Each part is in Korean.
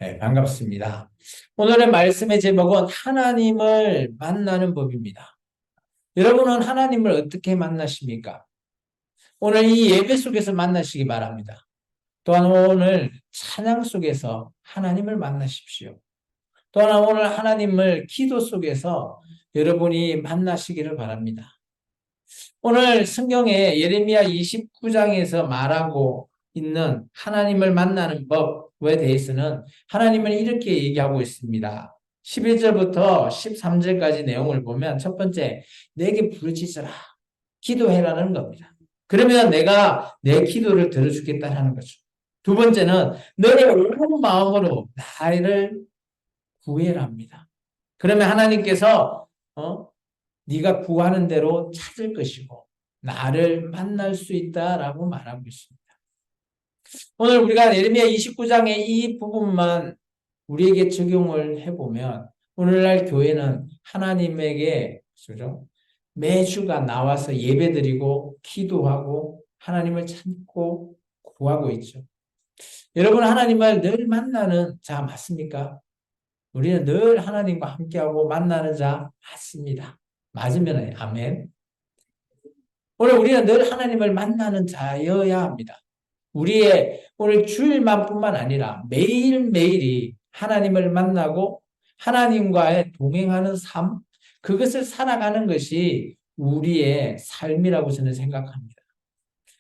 네, 반갑습니다. 오늘의 말씀의 제목은 하나님을 만나는 법입니다. 여러분은 하나님을 어떻게 만나십니까? 오늘 이 예배 속에서 만나시기 바랍니다. 또한 오늘 찬양 속에서 하나님을 만나십시오. 또한 오늘 하나님을 기도 속에서 여러분이 만나시기를 바랍니다. 오늘 성경에 예레미야 29장에서 말하고 있는 하나님을 만나는 법에 대해서는 하나님은 이렇게 얘기하고 있습니다. 11절부터 13절까지 내용을 보면 첫 번째, 내게 부르짖어라. 기도해라는 겁니다. 그러면 내가 내 기도를 들어주겠다는 거죠. 두 번째는 너의 온 마음으로 나를 구해라 합니다. 그러면 하나님께서 네가 구하는 대로 찾을 것이고 나를 만날 수 있다라고 말하고 있습니다. 오늘 우리가 예레미야 29장의 이 부분만 우리에게 적용을 해보면 오늘날 교회는 하나님에게 그죠? 매주가 나와서 예배드리고 기도하고 하나님을 찾고 구하고 있죠. 여러분 하나님을 늘 만나는 자 맞습니까? 우리는 늘 하나님과 함께하고 만나는 자 맞습니다. 맞으면 아멘. 오늘 우리는 늘 하나님을 만나는 자여야 합니다. 우리의 오늘 주일만뿐만 아니라 매일매일이 하나님을 만나고 하나님과의 동행하는 삶, 그것을 살아가는 것이 우리의 삶이라고 저는 생각합니다.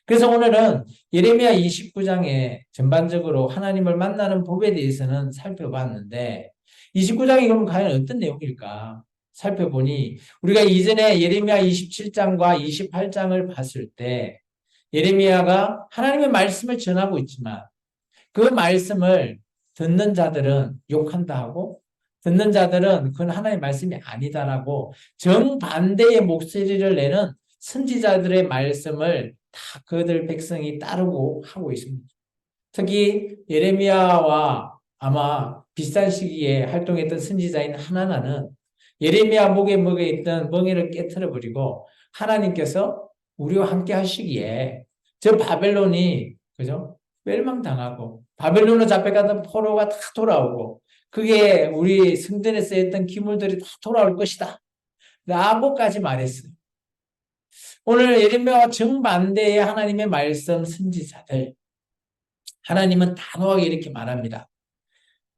그래서 오늘은 예레미야 29장에 전반적으로 하나님을 만나는 법에 대해서는 살펴봤는데 29장이 그럼 과연 어떤 내용일까? 살펴보니 우리가 이전에 예레미야 27장과 28장을 봤을 때 예레미야가 하나님의 말씀을 전하고 있지만 그 말씀을 듣는 자들은 욕한다 하고 듣는 자들은 그건 하나님의 말씀이 아니다라고 정반대의 목소리를 내는 선지자들의 말씀을 다 그들 백성이 따르고 하고 있습니다. 특히 예레미야와 아마 비슷한 시기에 활동했던 선지자인 하나나는 예레미야 목에 있던 멍에를 깨트려 버리고 하나님께서 우리와 함께 하시기에 저 바벨론이 그죠? 멸망당하고 바벨론으로 잡혀가던 포로가 다 돌아오고 그게 우리 성전에 쓰였던 기물들이 다 돌아올 것이다 라고까지 말했어요. 오늘 예레미야와 정반대의 하나님의 말씀 선지자들 하나님은 단호하게 이렇게 말합니다.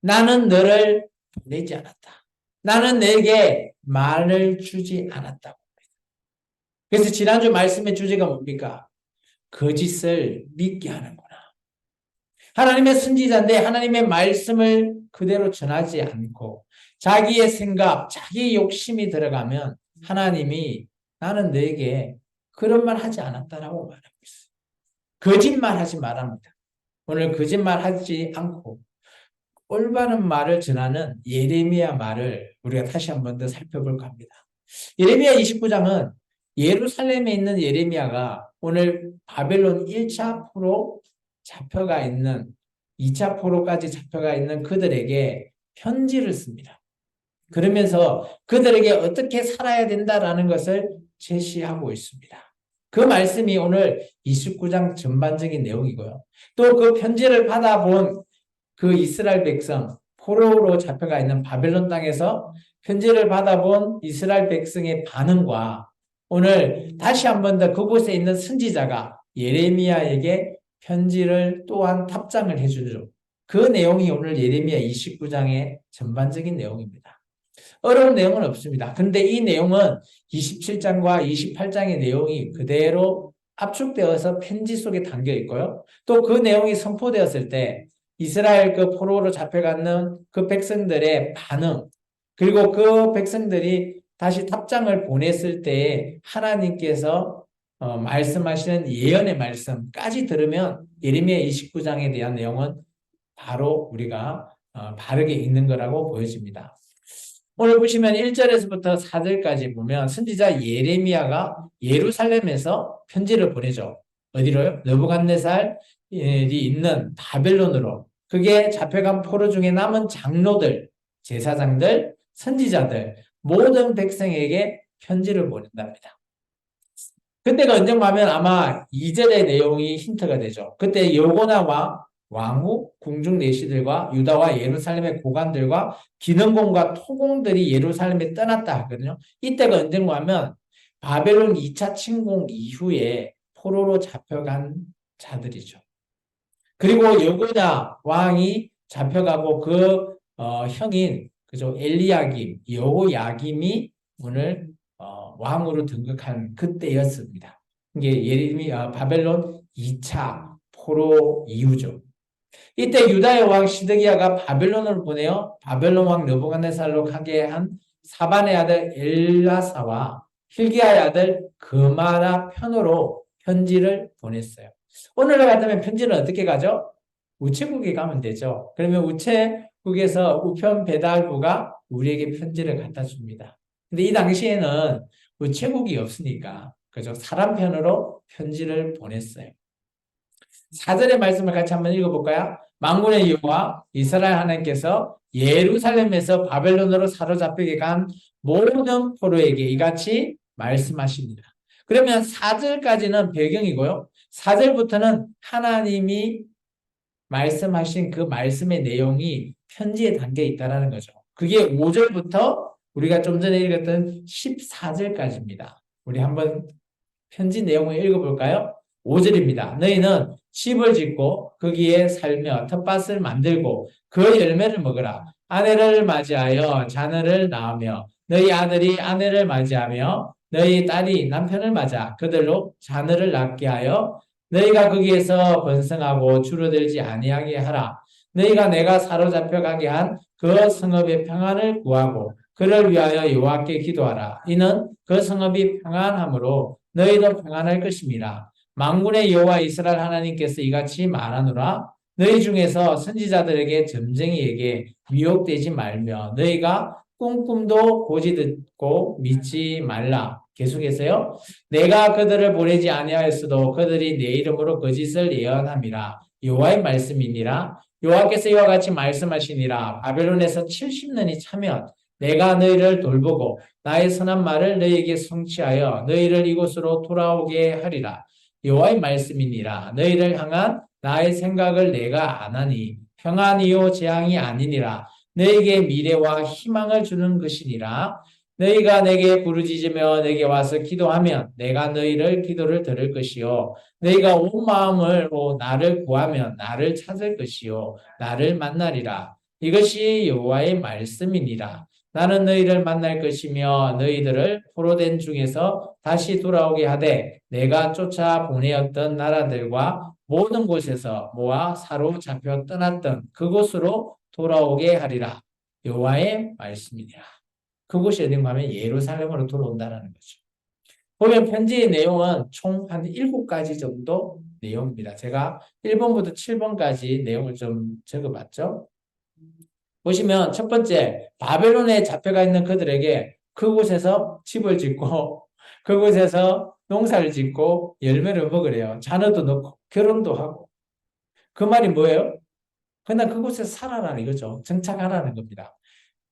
나는 너를 보내지 않았다. 나는 내게 말을 주지 않았다고. 그래서 지난주 말씀의 주제가 뭡니까? 거짓을 믿게 하는구나. 하나님의 선지자인데 하나님의 말씀을 그대로 전하지 않고 자기의 생각, 자기의 욕심이 들어가면 하나님이 나는 너에게 그런 말 하지 않았다라고 말하고 있어요. 거짓말 하지 말합니다. 오늘 거짓말 하지 않고 올바른 말을 전하는 예레미야 말을 우리가 다시 한 번 더 살펴볼까 합니다. 예레미야 29장은 예루살렘에 있는 예레미야가 오늘 바벨론 1차 포로 잡혀가 있는 2차 포로까지 잡혀가 있는 그들에게 편지를 씁니다. 그러면서 그들에게 어떻게 살아야 된다라는 것을 제시하고 있습니다. 그 말씀이 오늘 29장 전반적인 내용이고요. 또 그 편지를 받아본 그 이스라엘 백성, 포로로 잡혀가 있는 바벨론 땅에서 편지를 받아본 이스라엘 백성의 반응과 오늘 다시 한 번 더 그곳에 있는 선지자가 예레미야에게 편지를 또한 답장을 해주죠. 그 내용이 오늘 예레미야 29장의 전반적인 내용입니다. 어려운 내용은 없습니다. 근데 이 내용은 27장과 28장의 내용이 그대로 압축되어서 편지 속에 담겨 있고요. 또 그 내용이 선포되었을 때 이스라엘 그 포로로 잡혀가는 그 백성들의 반응, 그리고 그 백성들이 다시 답장을 보냈을 때 하나님께서 말씀하시는 예언의 말씀까지 들으면 예레미야 29장에 대한 내용은 바로 우리가 바르게 읽는 거라고 보여집니다. 오늘 보시면 1절에서부터 4절까지 보면 선지자 예레미야가 예루살렘에서 편지를 보내죠. 어디로요? 느부갓네살이 있는 바벨론으로. 그게 잡혀간 포로 중에 남은 장로들, 제사장들, 선지자들, 모든 백성에게 편지를 보낸답니다. 그때가 언젠가 하면 아마 2절의 내용이 힌트가 되죠. 그때 여고나와 왕후, 궁중 내시들과 유다와 예루살렘의 고관들과 기능공과 토공들이 예루살렘에 떠났다 하거든요. 이때가 언젠가 하면 바벨론 2차 침공 이후에 포로로 잡혀간 자들이죠. 그리고 여고냐 왕이 잡혀가고 그 형인 그죠 엘리야김, 여호야김이 오늘 왕으로 등극한 그때였습니다. 이게 바벨론 2차 포로 이후죠. 이때 유다의 왕 시드기야가 바벨론을 보내어 바벨론 왕 느부갓네살로 가게 한 사반의 아들 엘라사와 hil기야의 아들 그마라 편으로 편지를 보냈어요. 오늘날 같으면 편지는 어떻게 가죠? 우체국에 가면 되죠. 그러면 우체국에서 우편 배달부가 우리에게 편지를 갖다 줍니다. 근데 이 당시에는 우체국이 없으니까 그죠? 사람 편으로 편지를 보냈어요. 4절의 말씀을 같이 한번 읽어볼까요? 만군의 여호와 이스라엘 하나님께서 예루살렘에서 바벨론으로 사로잡히게 간 모든 포로에게 이같이 말씀하십니다. 그러면 4절까지는 배경이고요. 4절부터는 하나님이 말씀하신 그 말씀의 내용이 편지에 담겨 있다는 거죠. 그게 5절부터 우리가 좀 전에 읽었던 14절까지입니다. 우리 한번 편지 내용을 읽어볼까요? 5절입니다. 너희는 집을 짓고 거기에 살며 텃밭을 만들고 그 열매를 먹으라. 아내를 맞이하여 자녀를 낳으며 너희 아들이 아내를 맞이하며 너희 딸이 남편을 맞아 그들로 자녀를 낳게 하여 너희가 거기에서 번성하고 줄어들지 아니하게 하라. 너희가 내가 사로잡혀 가게 한 그 성읍의 평안을 구하고 그를 위하여 여호와께 기도하라. 이는 그 성읍이 평안함으로 너희도 평안할 것임이라. 만군의 여호와 이스라엘 하나님께서 이같이 말하노라. 너희 중에서 선지자들에게 점쟁이에게 미혹되지 말며 너희가 꿈꿈도 고지 듣고 믿지 말라. 계속해서요. 내가 그들을 보내지 아니하였어도 그들이 내 이름으로 거짓을 예언함이라. 여호와의 말씀이니라. 여호와께서 이와 같이 말씀하시니라. 바벨론에서 70년이 차면 내가 너희를 돌보고 나의 선한 말을 너희에게 성취하여 너희를 이곳으로 돌아오게 하리라. 여호와의 말씀이니라. 너희를 향한 나의 생각을 내가 아나니 평안이요 재앙이 아니니라. 너희에게 미래와 희망을 주는 것이니라. 너희가 내게 부르짖으며 내게 와서 기도하면 내가 너희를 기도를 들을 것이요 너희가 온 마음으로 나를 구하면 나를 찾을 것이요 나를 만나리라. 이것이 여호와의 말씀이니라. 나는 너희를 만날 것이며 너희들을 포로된 중에서 다시 돌아오게 하되 내가 쫓아 보내었던 나라들과 모든 곳에서 모아 사로잡혀 떠났던 그곳으로 돌아오게 하리라. 여호와의 말씀이니라. 그곳이 어딘가 하면 예루살렘으로 돌아온다는 거죠. 보면 편지의 내용은 총 한 7가지 정도 내용입니다. 제가 1번부터 7번까지 내용을 좀 적어봤죠. 보시면 첫 번째, 바벨론에 잡혀가 있는 그들에게 그곳에서 집을 짓고 그곳에서 농사를 짓고 열매를 먹으래요. 자녀도 넣고 결혼도 하고. 그 말이 뭐예요? 그냥 그곳에서 살아라는 이거죠. 정착하라는 겁니다.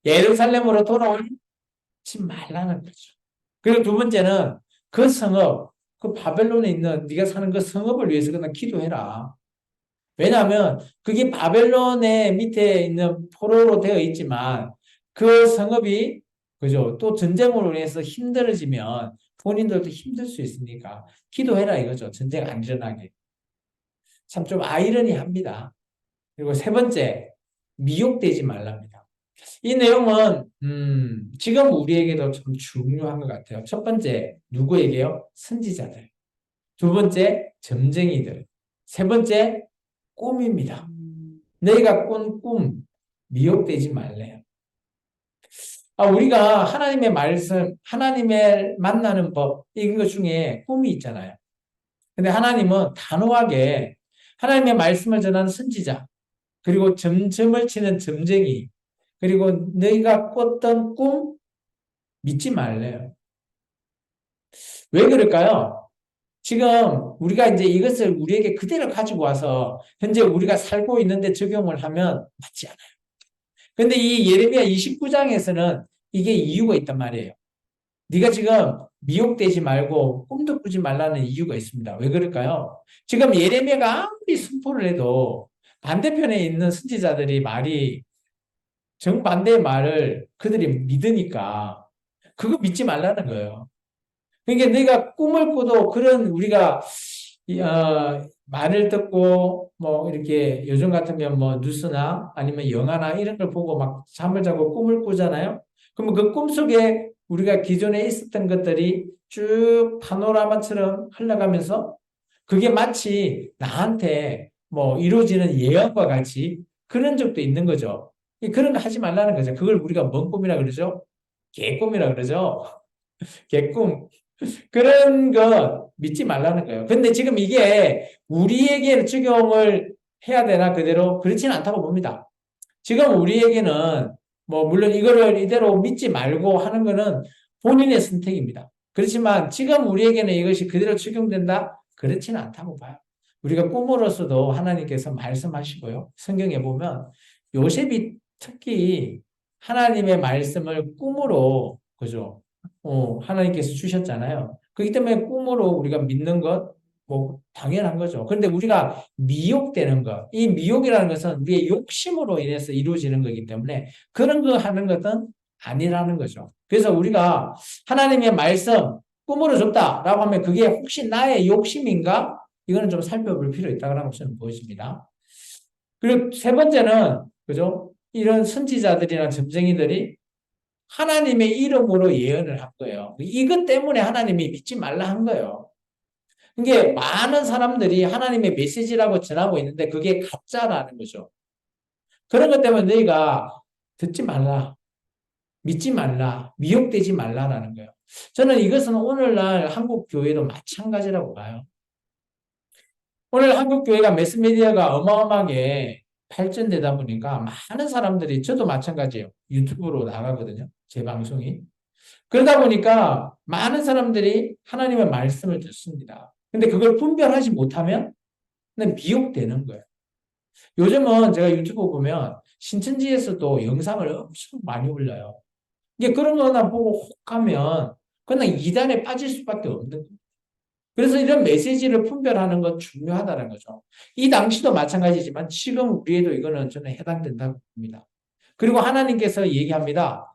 예루살렘으로 돌아오지 말라는 거죠. 그리고 두 번째는 그 성읍, 그 바벨론에 있는 네가 사는 그 성읍을 위해서 그냥 기도해라. 왜냐하면 그게 바벨론의 밑에 있는 포로로 되어 있지만 그 성읍이 그죠? 또 전쟁으로 인해서 힘들어지면 본인들도 힘들 수 있으니까 기도해라 이거죠. 전쟁 안 일어나게. 참 좀 아이러니합니다. 그리고 세 번째, 미혹되지 말랍니다. 이 내용은 지금 우리에게도 좀 중요한 것 같아요. 첫 번째, 누구에게요? 선지자들. 두 번째, 점쟁이들. 세 번째, 꿈입니다. 너희가 꾼 꿈, 미혹되지 말래요. 우리가 하나님의 말씀, 하나님을 만나는 법, 이거 중에 꿈이 있잖아요. 근데 하나님은 단호하게 하나님의 말씀을 전하는 선지자, 그리고 점점을 치는 점쟁이, 그리고 너희가 꿨던 꿈, 믿지 말래요. 왜 그럴까요? 지금 우리가 이제 이것을 우리에게 그대로 가지고 와서 현재 우리가 살고 있는데 적용을 하면 맞지 않아요. 근데 이 예레미야 29장에서는 이게 이유가 있단 말이에요. 네가 지금 미혹되지 말고 꿈도 꾸지 말라는 이유가 있습니다. 왜 그럴까요? 지금 예레미야가 아무리 선포를 해도 반대편에 있는 선지자들이 말이 정반대의 말을 그들이 믿으니까 그거 믿지 말라는 거예요. 그러니까 내가 꿈을 꿔도 그런 우리가 말을 듣고 뭐 이렇게 요즘 같으면 뭐 뉴스나 아니면 영화나 이런 걸 보고 막 잠을 자고 꿈을 꾸잖아요. 그러면 그 꿈속에 우리가 기존에 있었던 것들이 쭉 파노라마처럼 흘러가면서 그게 마치 나한테 뭐 이루어지는 예언과 같이 그런 적도 있는 거죠. 그런 거 하지 말라는 거죠. 그걸 우리가 뭔 꿈이라 그러죠? 개꿈이라 그러죠. 개꿈. 그런 거 믿지 말라는 거예요. 근데 지금 이게 우리에게 적용을 해야 되나 그대로 그렇지는 않다고 봅니다. 지금 우리에게는 뭐 물론 이거를 이대로 믿지 말고 하는 거는 본인의 선택입니다. 그렇지만 지금 우리에게는 이것이 그대로 적용된다? 그렇지는 않다고 봐요. 우리가 꿈으로서도 하나님께서 말씀하시고요. 성경에 보면 요셉이 특히 하나님의 말씀을 꿈으로 그죠? 하나님께서 주셨잖아요. 그렇기 때문에 꿈으로 우리가 믿는 것, 뭐, 당연한 거죠. 그런데 우리가 미혹되는 것, 이 미혹이라는 것은 우리의 욕심으로 인해서 이루어지는 거기 때문에 그런 거 하는 것은 아니라는 거죠. 그래서 우리가 하나님의 말씀, 꿈으로 줬다라고 하면 그게 혹시 나의 욕심인가? 이거는 좀 살펴볼 필요 있다고 저는 보여집니다. 그리고 세 번째는, 그죠? 이런 선지자들이나 점쟁이들이 하나님의 이름으로 예언을 한 거예요. 이것 때문에 하나님이 믿지 말라 한 거예요. 이게 많은 사람들이 하나님의 메시지라고 전하고 있는데 그게 가짜라는 거죠. 그런 것 때문에 너희가 듣지 말라, 믿지 말라, 미혹되지 말라라는 거예요. 저는 이것은 오늘날 한국 교회도 마찬가지라고 봐요. 오늘 한국 교회가 매스미디어가 어마어마하게 발전되다 보니까 많은 사람들이 저도 마찬가지예요. 유튜브로 나가거든요. 제 방송이. 그러다 보니까 많은 사람들이 하나님의 말씀을 듣습니다. 근데 그걸 분별하지 못하면 미혹되는 거예요. 요즘은 제가 유튜브 보면 신천지에서도 영상을 엄청 많이 올려요. 이게 그런 거나 보고 혹 하면 그냥 이단에 빠질 수밖에 없는 거예요. 그래서 이런 메시지를 분별하는 건 중요하다는 거죠. 이 당시도 마찬가지지만 지금 우리에도 이거는 저는 해당된다고 봅니다. 그리고 하나님께서 얘기합니다.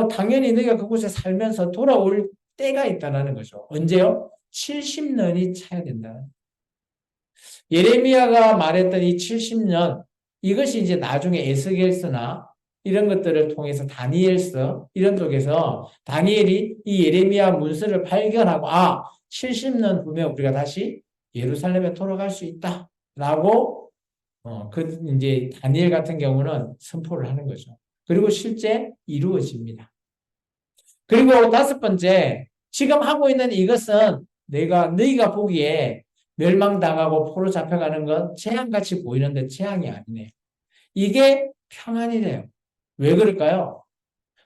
당연히 너희가 그곳에 살면서 돌아올 때가 있다는 거죠. 언제요? 70년이 차야 된다. 예레미야가 말했던 이 70년, 이것이 이제 나중에 에스겔서나 이런 것들을 통해서 다니엘서 이런 쪽에서 다니엘이 이 예레미야 문서를 발견하고 70년 후면 우리가 다시 예루살렘에 돌아갈 수 있다라고 이제 다니엘 같은 경우는 선포를 하는 거죠. 그리고 실제 이루어집니다. 그리고 다섯 번째, 지금 하고 있는 이것은 너희가 보기에 멸망당하고 포로 잡혀가는 건 재앙같이 보이는데 재앙이 아니네. 이게 평안이래요. 왜 그럴까요?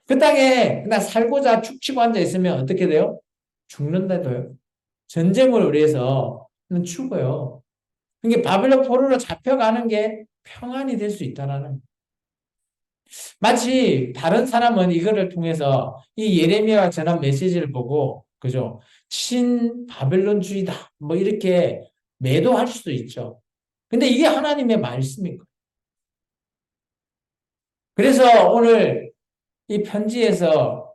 그 땅에 그냥 살고자 축치고 앉아 있으면 어떻게 돼요? 죽는다도요. 전쟁을 위해서 죽어요. 이게 바벨론 포로로 잡혀가는 게 평안이 될 수 있다라는 마치 다른 사람은 이거를 통해서 이 예레미야가 전한 메시지를 보고 그죠? 신바벨론주의다. 뭐 이렇게 매도할 수도 있죠. 근데 이게 하나님의 말씀인 거예요. 그래서 오늘 이 편지에서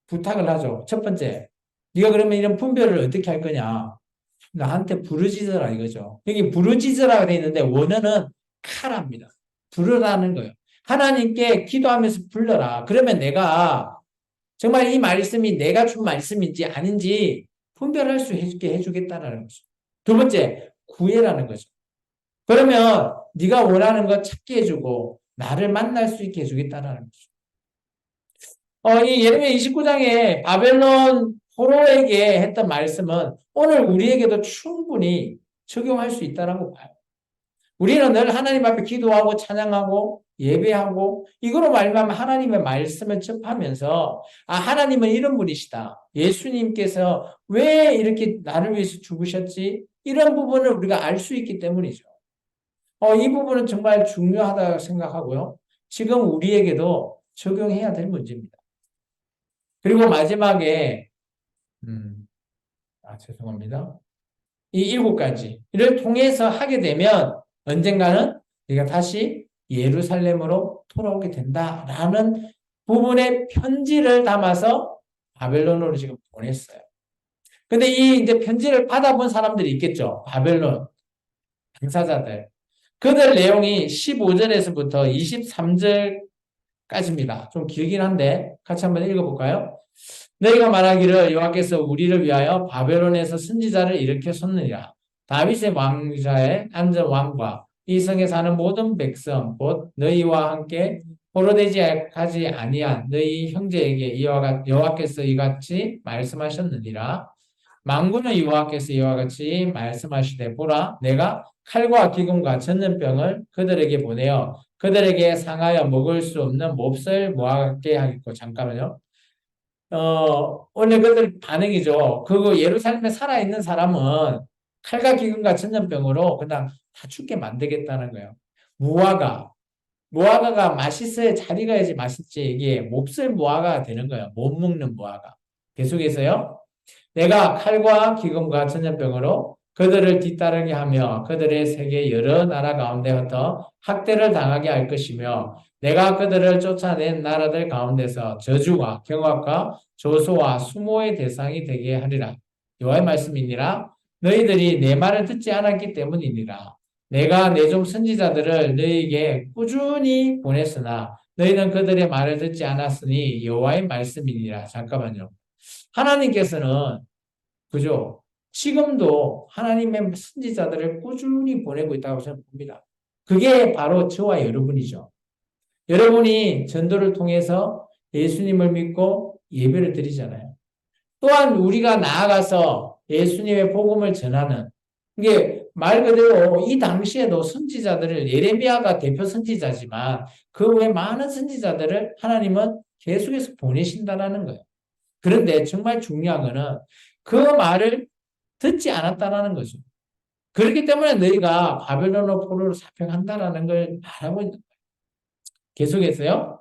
부탁을 하죠. 첫 번째, 네가 그러면 이런 분별을 어떻게 할 거냐? 나한테 부르짖어라 이거죠. 여기 부르짖으라고 돼 있는데 원어는 카라입니다. 부르라는 거예요. 하나님께 기도하면서 불러라. 그러면 내가 정말 이 말씀이 내가 준 말씀인지 아닌지 분별할 수 있게 해주겠다라는 거죠. 두 번째, 구해라는 거죠. 그러면 네가 원하는 거 찾게 해주고 나를 만날 수 있게 해주겠다라는 거죠. 이 예레미야 29장에 바벨론 포로에게 했던 말씀은 오늘 우리에게도 충분히 적용할 수 있다라고 봐요. 우리는 늘 하나님 앞에 기도하고 찬양하고 예배하고 이거로 말미암아 하나님의 말씀을 접하면서 하나님은 이런 분이시다. 예수님께서 왜 이렇게 나를 위해서 죽으셨지? 이런 부분을 우리가 알 수 있기 때문이죠. 이 부분은 정말 중요하다고 생각하고요. 지금 우리에게도 적용해야 될 문제입니다. 그리고 마지막에 죄송합니다. 이 일곱 가지를 통해서 하게 되면 언젠가는 그러니까 다시 예루살렘으로 돌아오게 된다라는 부분의 편지를 담아서 바벨론으로 지금 보냈어요. 근데 이 이제 편지를 받아본 사람들이 있겠죠. 바벨론 당사자들. 그들 내용이 15절에서부터 23절까지입니다. 좀 길긴 한데 같이 한번 읽어볼까요? 너희가 말하기를 여호와께서 우리를 위하여 바벨론에서 선지자를 일으켜 섰느니라. 다윗의 왕자의 앉은 왕과 이 성에 사는 모든 백성 곧 너희와 함께 포로되지 가지 아니한 너희 형제에게 여호와께서 이같이 말씀하셨느니라. 만군의 여호와께서 이와 같이 말씀하시되 보라 내가 칼과 기근과 전염병을 그들에게 보내어 그들에게 상하여 먹을 수 없는 몹쓸 모아게 하겠고 잠깐만요. 원래 그들 반응이죠. 그거 예루살렘에 살아있는 사람은 칼과 기근과 전염병으로 그냥 다 죽게 만들겠다는 거예요. 무화과가 맛있어야 잘 익어야지 맛있지. 이게 몹쓸 무화과가 되는 거예요. 못 먹는 무화과. 계속해서요. 내가 칼과 기근과 전염병으로 그들을 뒤따르게 하며 그들의 세계 여러 나라 가운데부터 학대를 당하게 할 것이며 내가 그들을 쫓아낸 나라들 가운데서 저주와 경악과 조소와 수모의 대상이 되게 하리라. 여호와의 말씀이니라. 너희들이 내 말을 듣지 않았기 때문이니라. 내가 내 종 선지자들을 너희에게 꾸준히 보냈으나 너희는 그들의 말을 듣지 않았으니 여호와의 말씀이니라. 잠깐만요. 하나님께서는 그죠? 지금도 하나님의 선지자들을 꾸준히 보내고 있다고 저는 봅니다. 그게 바로 저와 여러분이죠. 여러분이 전도를 통해서 예수님을 믿고 예배를 드리잖아요. 또한 우리가 나아가서 예수님의 복음을 전하는 이게 말 그대로 이 당시에도 선지자들을 예레미야가 대표 선지자지만 그 외에 많은 선지자들을 하나님은 계속해서 보내신다라는 거예요. 그런데 정말 중요한 거는 그 말을 듣지 않았다라는 거죠. 그렇기 때문에 너희가 바벨론으로 포로로 잡혀간다라는 걸 말하고 있는 거예요. 계속해서요.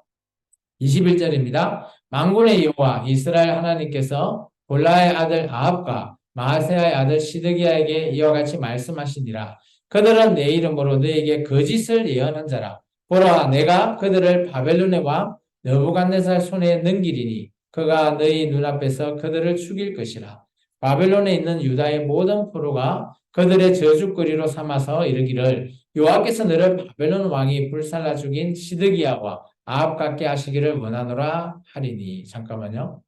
21절입니다. 만군의 여호와 이스라엘 하나님께서 골라의 아들 아합과 마아세야의 아들 시드기야에게 이와 같이 말씀하시니라. 그들은 내 이름으로 너에게 거짓을 예언한 자라. 보라 내가 그들을 바벨론의 왕 느부갓네살 손에 넘기리니 그가 너희 눈앞에서 그들을 죽일 것이라. 바벨론에 있는 유다의 모든 포로가 그들의 저주거리로 삼아서 이르기를 여호와께서 너를 바벨론 왕이 불살라 죽인 시드기야와 아합 같게 하시기를 원하노라 하리니. 잠깐만요.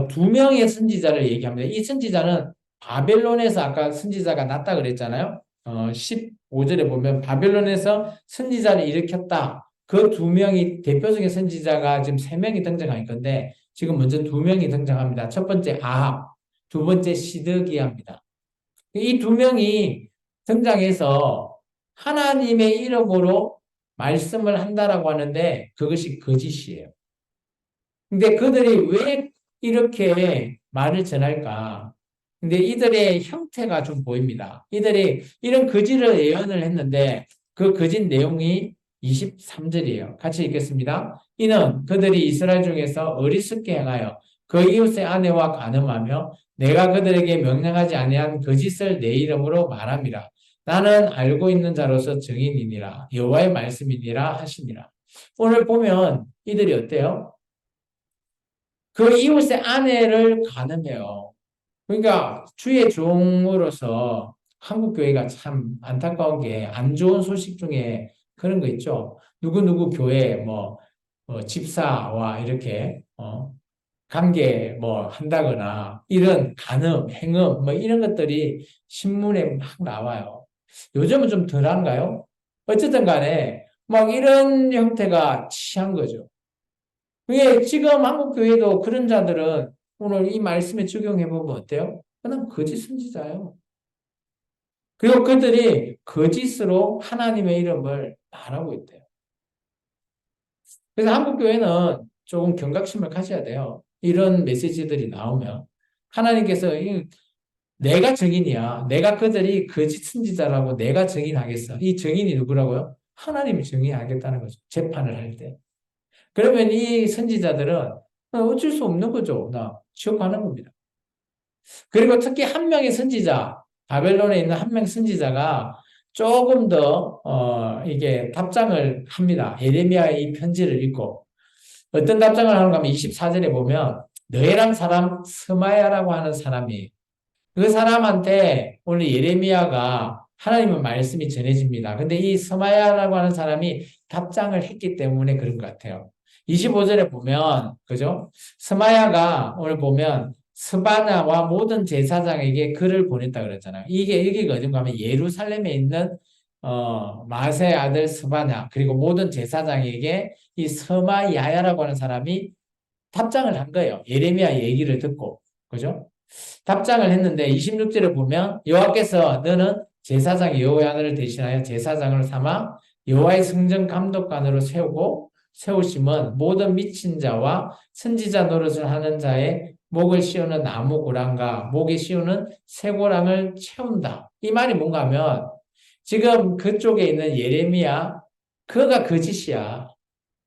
두 명의 선지자를 얘기합니다. 이 선지자는 바벨론에서 아까 선지자가 났다 그랬잖아요. 15절에 보면 바벨론에서 선지자를 일으켰다. 그 두 명이 대표적인 선지자가 지금 세 명이 등장할 건데 지금 먼저 두 명이 등장합니다. 첫 번째 아합, 두 번째 시드기야입니다. 이 두 명이 등장해서 하나님의 이름으로 말씀을 한다라고 하는데 그것이 거짓이에요. 근데 그들이 왜 이렇게 말을 전할까? 근데 이들의 형태가 좀 보입니다. 이들이 이런 거짓을 예언을 했는데 그 거짓 내용이 23절이에요. 같이 읽겠습니다. 이는 그들이 이스라엘 중에서 어리석게 행하여 그 이웃의 아내와 간음하며 내가 그들에게 명령하지 아니한 거짓을 내 이름으로 말함이라. 나는 알고 있는 자로서 증인이니라. 여호와의 말씀이니라 하시니라. 오늘 보면 이들이 어때요? 그 이웃의 아내를 간음해요. 그러니까 주의 종으로서 한국 교회가 참 안타까운 게 안 좋은 소식 중에 그런 거 있죠. 누구누구 교회 집사와 이렇게 관계 한다거나 이런 간음, 행음 이런 것들이 신문에 막 나와요. 요즘은 좀 덜한가요? 어쨌든 간에 막 이런 형태가 취한 거죠. 그게 지금 한국 교회도 그런 자들은 오늘 이 말씀에 적용해 보면 어때요? 그냥 거짓 선지자예요. 그리고 그들이 거짓으로 하나님의 이름을 말하고 있대요. 그래서 한국 교회는 조금 경각심을 가져야 돼요. 이런 메시지들이 나오면 하나님께서 내가 증인이야. 내가 그들이 거짓 선지자라고 내가 증인하겠어. 이 증인이 누구라고요? 하나님이 증인하겠다는 거죠. 재판을 할 때. 그러면 이 선지자들은 어쩔 수 없는 거죠. 나 지옥 가는 겁니다. 그리고 특히 한 명의 선지자, 바벨론에 있는 한 명 선지자가 조금 더, 이게 답장을 합니다. 예레미야의 이 편지를 읽고. 어떤 답장을 하는가 하면 24절에 보면, 너희란 사람, 스마야라고 하는 사람이, 그 사람한테 오늘 예레미야가 하나님의 말씀이 전해집니다. 근데 이 스마야라고 하는 사람이 답장을 했기 때문에 그런 것 같아요. 25절에 보면, 그죠? 스마야가 오늘 보면 스바냐와 모든 제사장에게 글을 보냈다 그랬잖아요. 이게 여기가 어딘가 하면 예루살렘에 있는 마세 아들 스바냐 그리고 모든 제사장에게 이 스마야라고 하는 사람이 답장을 한 거예요. 예레미야 얘기를 듣고. 그죠? 답장을 했는데 26절에 보면 여호와께서 너는 제사장 여호야를 대신하여 제사장을 삼아 여호와의 성전 감독관으로 세우고 세우심은 모든 미친 자와 선지자 노릇을 하는 자의 목을 씌우는 나무 고랑과 목에 씌우는 쇠고랑을 채운다. 이 말이 뭔가 하면 지금 그쪽에 있는 예레미야 그가 거짓이야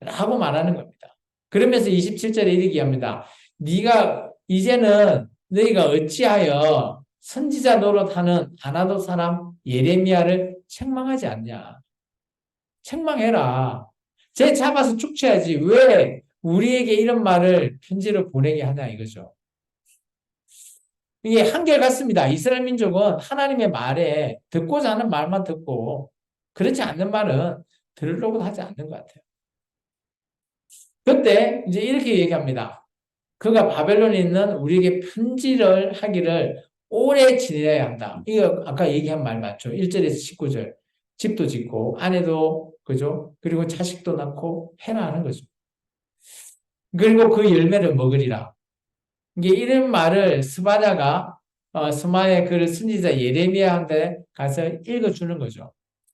라고 말하는 겁니다. 그러면서 27절에 이르게 합니다. 네가 이제는 너희가 어찌하여 선지자 노릇하는 아나도 사람 예레미야를 책망하지 않냐. 책망해라. 쟤 잡아서 축쳐야지. 왜 우리에게 이런 말을 편지를 보내게 하냐 이거죠. 이게 한결같습니다. 이스라엘 민족은 하나님의 말에 듣고자 하는 말만 듣고 그렇지 않는 말은 들으려고 하지 않는 것 같아요. 그때 이제 이렇게 얘기합니다. 그가 바벨론에 있는 우리에게 편지를 하기를 오래 지내야 한다. 이거 아까 얘기한 말 맞죠? 1절에서 19절. 집도 짓고 아내도 그죠? 그리고 자식도 낳고 해라 하는 거죠. 그리고 그 열매를 먹으리라. 이게 이런 말을 스바냐가 스마의 그 선지자 예레미야한테 가서 읽어주는 거죠.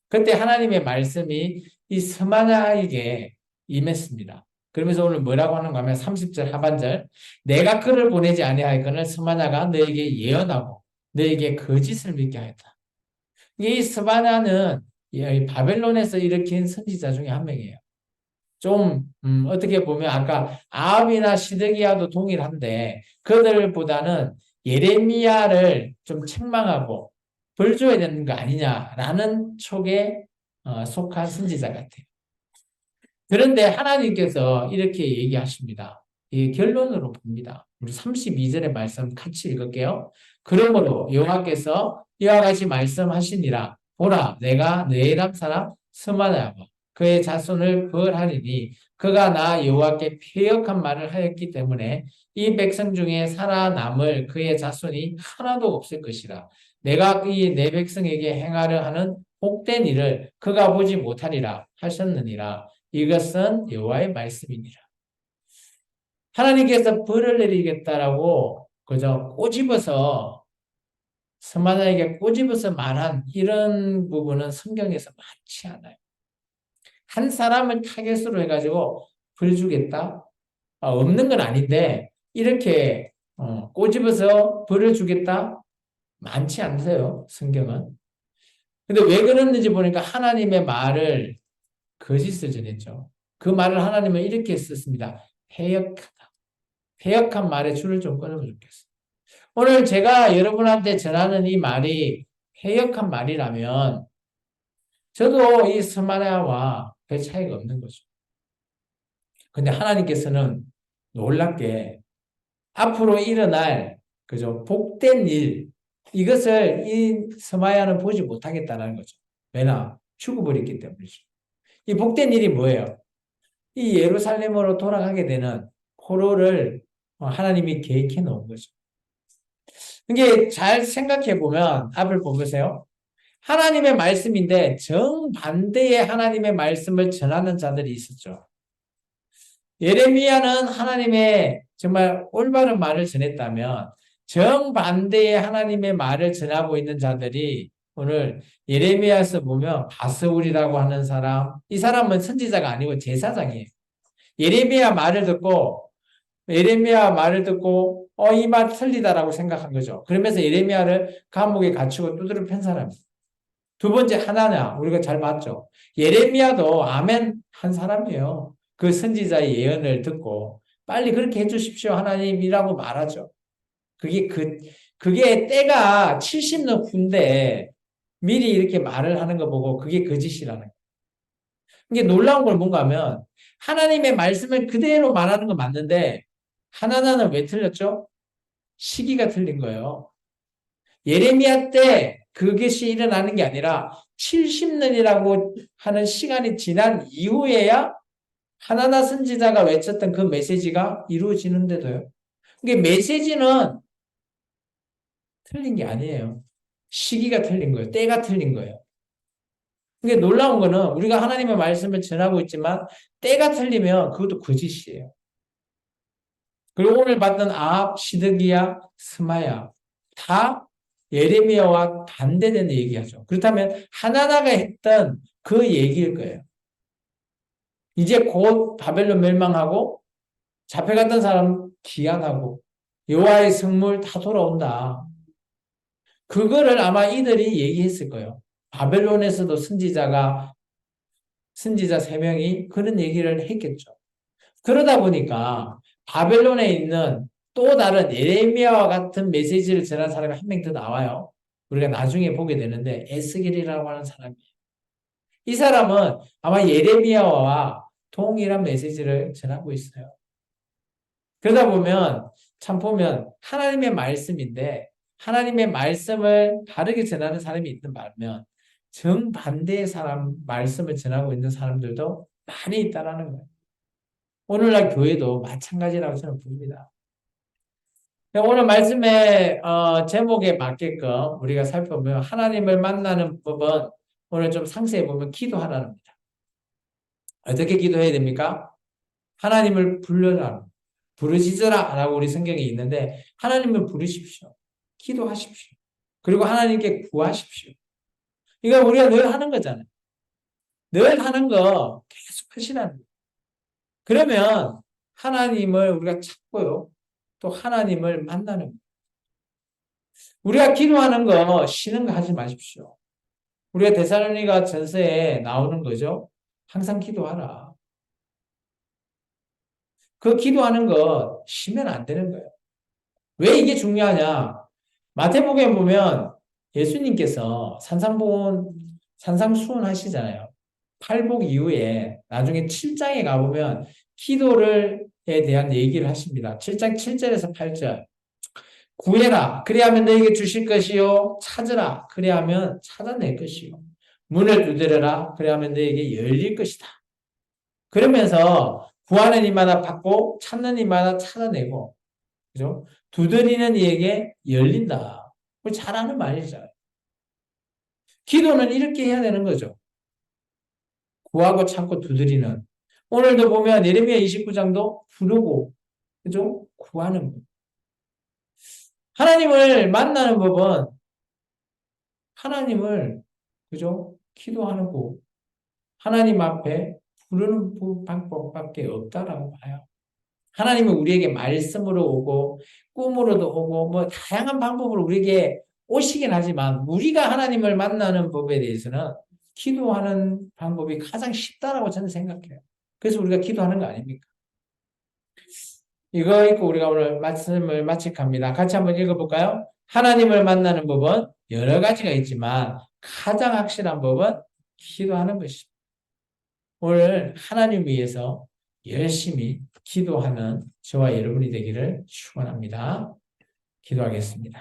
그때 하나님의 말씀이 이 스마냐에게 임했습니다. 그러면서 오늘 뭐라고 하는가 하면 30절 하반절 내가 그를 보내지 아니하였거늘 스마냐가 너에게 예언하고 너에게 거짓을 믿게 하였다. 이 스바냐는 바벨론에서 일으킨 선지자 중에 한 명이에요. 좀 어떻게 보면 아까 아합이나 시드기야도 동일한데 그들보다는 예레미야를 좀 책망하고 벌 줘야 되는 거 아니냐라는 촉에 속한 선지자 같아요. 그런데 하나님께서 이렇게 얘기하십니다. 이 결론으로 봅니다. 우리 32절의 말씀 같이 읽을게요. 그러므로 여호와께서 이와 같이 말씀하시니라. 보라, 내가 네람 사람 스마냐와 그의 자손을 벌하리니 그가 나 여호와께 패역한 말을 하였기 때문에 이 백성 중에 살아남을 그의 자손이 하나도 없을 것이라. 내가 이 내 백성에게 행하려 하는 복된 일을 그가 보지 못하리라 하셨느니라. 이것은 여호와의 말씀이니라. 하나님께서 벌을 내리겠다라고 그저 꼬집어서 스마냐에게 꼬집어서 말한 이런 부분은 성경에서 많지 않아요. 한 사람을 타겟으로 해가지고 벌 주겠다? 없는 건 아닌데 이렇게 꼬집어서 벌을 주겠다? 많지 않으세요, 성경은. 근데 왜 그랬는지 보니까 하나님의 말을 거짓을 전했죠. 그 말을 하나님은 이렇게 썼습니다. 해역하다. 해역한 말에 줄을 좀 끊으면 좋겠어요. 오늘 제가 여러분한테 전하는 이 말이 해역한 말이라면 저도 이 스마랴와 별 차이가 없는 거죠. 근데 하나님께서는 놀랍게 앞으로 일어날 그죠 복된 일 이것을 이 스마야는 보지 못하겠다는 거죠. 왜냐? 죽어버렸기 때문이죠. 이 복된 일이 뭐예요? 이 예루살렘으로 돌아가게 되는 포로를 하나님이 계획해 놓은 거죠. 이게 잘 생각해 보면 앞을 보세요. 하나님의 말씀인데 정반대의 하나님의 말씀을 전하는 자들이 있었죠. 예레미야는 하나님의 정말 올바른 말을 전했다면 정반대의 하나님의 말을 전하고 있는 자들이 오늘 예레미야에서 보면 바스울이라고 하는 사람, 이 사람은 선지자가 아니고 제사장이에요. 예레미야 말을 듣고 이 말 틀리다라고 생각한 거죠. 그러면서 예레미야를 감옥에 갇히고 두드려 팬 사람이에요. 두 번째 하나냐 우리가 잘 봤죠. 예레미야도 아멘 한 사람이에요. 그 선지자의 예언을 듣고 빨리 그렇게 해주십시오 하나님이라고 말하죠. 그게 때가 70년 후인데 미리 이렇게 말을 하는 거 보고 그게 거짓이라는 거예요. 이게 놀라운 건 뭔가 하면 하나님의 말씀을 그대로 말하는 건 맞는데 하나는 왜 틀렸죠? 시기가 틀린 거예요. 예레미야 때 그것이 일어나는 게 아니라 70년이라고 하는 시간이 지난 이후에야 하나나 선지자가 외쳤던 그 메시지가 이루어지는데도요. 이게 메시지는 틀린 게 아니에요. 시기가 틀린 거예요. 때가 틀린 거예요. 이게 놀라운 거는 우리가 하나님의 말씀을 전하고 있지만 때가 틀리면 그것도 거짓이에요. 그리고 오늘 봤던 아합, 시드기야, 스마야 다 예레미야와 반대되는 얘기하죠. 그렇다면 하나나가 했던 그 얘기일 거예요. 이제 곧 바벨론 멸망하고 잡혀갔던 사람 귀환하고 여호와의 성물 다 돌아온다. 그거를 아마 이들이 얘기했을 거예요. 바벨론에서도 선지자 3명이 그런 얘기를 했겠죠. 그러다 보니까 바벨론에 있는 또 다른 예레미야와 같은 메시지를 전한 사람이 한 명 더 나와요. 우리가 나중에 보게 되는데 에스겔이라고 하는 사람이에요. 이 사람은 아마 예레미야와 동일한 메시지를 전하고 있어요. 그러다 보면 참 보면 하나님의 말씀인데 하나님의 말씀을 다르게 전하는 사람이 있는 반면 정반대의 사람 말씀을 전하고 있는 사람들도 많이 있다라는 거예요. 오늘날 교회도 마찬가지라고 저는 봅니다. 오늘 말씀의 제목에 맞게끔 우리가 살펴보면 하나님을 만나는 법은 오늘 좀 상세히 보면 기도하라는 겁니다. 어떻게 기도해야 됩니까? 하나님을 불러라. 부르짖으라 라고 우리 성경에 있는데 하나님을 부르십시오. 기도하십시오. 그리고 하나님께 구하십시오. 이거 우리가 늘 하는 거잖아요. 늘 하는 거 계속 하시라는 거예요. 그러면 하나님을 우리가 찾고요. 또 하나님을 만나는 거예요. 우리가 기도하는 거 쉬는 거 하지 마십시오. 우리가 데살로니가 전서에 나오는 거죠. 항상 기도하라. 그 기도하는 거 쉬면 안 되는 거예요. 왜 이게 중요하냐? 마태복음에 보면 예수님께서 산상수훈 하시잖아요. 팔복 이후에 나중에 7장에 가보면 기도에 대한 얘기를 하십니다. 7장 7절에서 8절. 구해라. 그리하면 너에게 주실 것이요. 찾으라. 그리하면 찾아낼 것이요. 문을 두드려라. 그리하면 너에게 열릴 것이다. 그러면서 구하는 이마다 받고 찾는 이마다 찾아내고 그죠? 두드리는 이에게 열린다. 잘 아는 말이잖아요. 기도는 이렇게 해야 되는 거죠. 구하고 찾고 두드리는. 오늘도 보면 예레미야 29장도 부르고 그죠? 구하는 것. 하나님을 만나는 법은 하나님을 그죠? 기도하는 거. 하나님 앞에 부르는 방법밖에 없다라고 봐요. 하나님은 우리에게 말씀으로 오고 꿈으로도 오고 뭐 다양한 방법으로 우리에게 오시긴 하지만 우리가 하나님을 만나는 법에 대해서는 기도하는 방법이 가장 쉽다라고 저는 생각해요. 그래서 우리가 기도하는 거 아닙니까? 이거 읽고 우리가 오늘 말씀을 마칠합니다. 같이 한번 읽어볼까요? 하나님을 만나는 법은 여러 가지가 있지만 가장 확실한 법은 기도하는 것입니다. 오늘 하나님 위해서 열심히 기도하는 저와 여러분이 되기를 축원합니다. 기도하겠습니다.